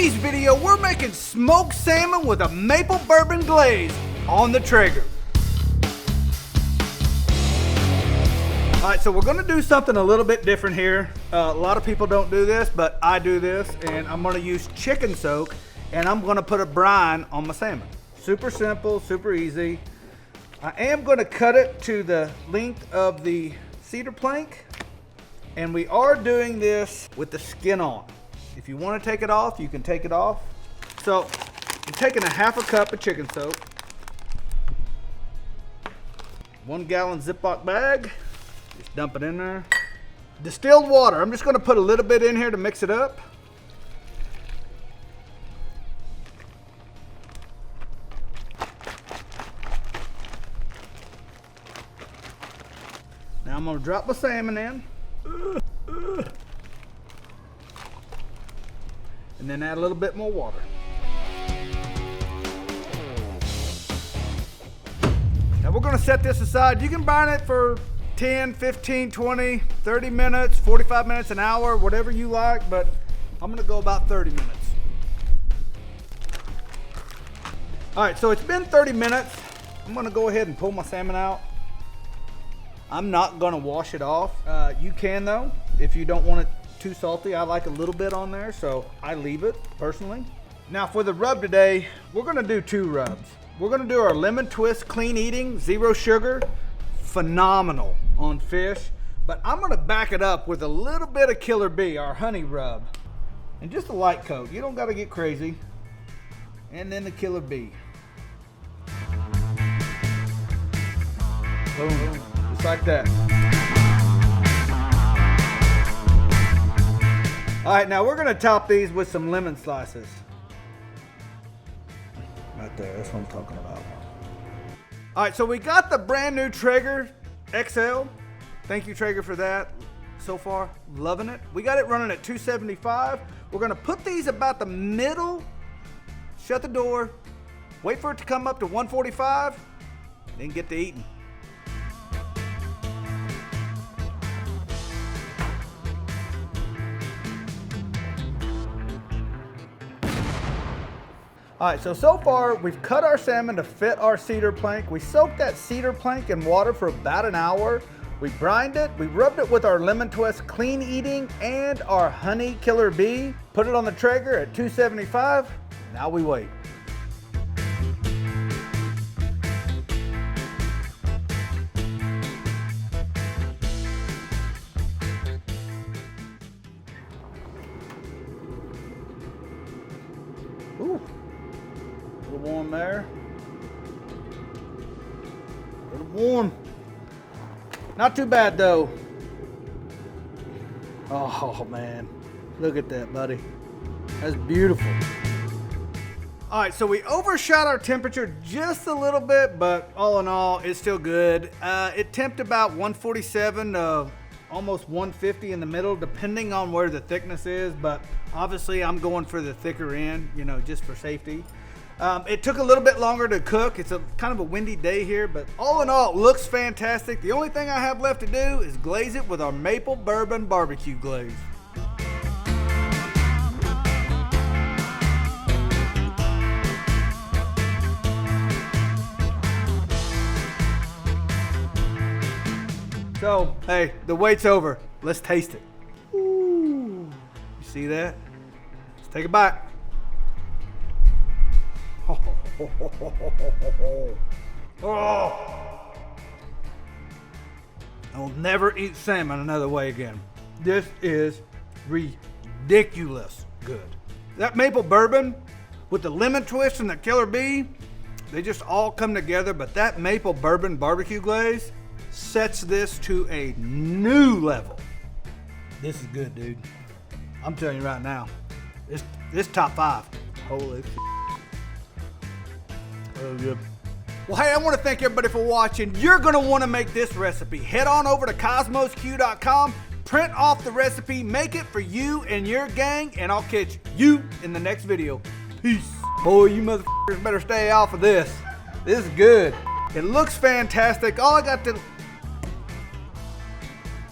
today's video, we're making smoked salmon with a maple bourbon glaze on the Traeger. All right, so we're gonna do something a little bit different here. A lot of people don't do this, but I do this, and I'm gonna use chicken soak, and I'm gonna put a brine on my salmon. Super simple, super easy. I am gonna cut it to the length of the cedar plank, and we are doing this with the skin on. If you wanna take it off, you can take it off. So, I'm taking a half a cup of chicken soak, 1 gallon Ziploc bag, just dump it in there. Distilled water, I'm just gonna put a little bit in here to mix it up. Now I'm gonna drop my salmon in. And then add a little bit more water. Now we're gonna set this aside. You can brine it for 10, 15, 20, 30 minutes, 45 minutes, an hour, whatever you like, but I'm gonna go about 30 minutes. All right, so it's been 30 minutes. I'm gonna go ahead and pull my salmon out. I'm not gonna wash it off. You can though, if you don't want it too salty. I like a little bit on there, so I leave it personally. Now for the rub today, we're gonna do 2 rubs. We're gonna do our lemon twist clean eating, 0 sugar, phenomenal on fish. But I'm gonna back it up with a little bit of Killer Bee, our honey rub. And just a light coat, you don't gotta get crazy. And then the Killer Bee. Boom, just like that. All right, now we're gonna top these with some lemon slices. Right there, that's what I'm talking about. All right, so we got the brand new Traeger XL. Thank you, Traeger, for that. So far, loving it. We got it running at 275. We're gonna put these about the middle, shut the door, wait for it to come up to 145, then get to eating. All right, so far we've cut our salmon to fit our cedar plank. We soaked that cedar plank in water for about an hour. We brined it, we rubbed it with our lemon twist clean eating and our honey Killer Bee. Put it on the Traeger at 275. Now we wait. Ooh. A little warm there. A little warm. Not too bad though. Oh man, look at that, buddy. That's beautiful. All right, so we overshot our temperature just a little bit, but all in all, it's still good. It temped about 147 to almost 150 in the middle, depending on where the thickness is, but obviously I'm going for the thicker end, you know, just for safety. It took a little bit longer to cook. It's a kind of a windy day here, but all in all, it looks fantastic. The only thing I have left to do is glaze it with our maple bourbon barbecue glaze. So, hey, the wait's over. Let's taste it. Ooh, you see that? Let's take a bite. Oh. I'll never eat salmon another way again. This is ridiculous good. That maple bourbon with the lemon twist and the Killer Bee, they just all come together, but that maple bourbon barbecue glaze sets this to a new level. This is good, dude. I'm telling you right now, this top 5. Holy shit. Oh, good. Well, hey, I want to thank everybody for watching. You're going to want to make this recipe. Head on over to KosmosQ.com, print off the recipe, make it for you and your gang, and I'll catch you in the next video. Peace. Boy, you motherfuckers better stay off of this. This is good. It looks fantastic. All I got to...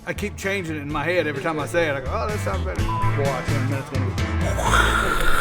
I keep changing it in my head every time I say it. I go, oh, that sounds better. Watch in a minute.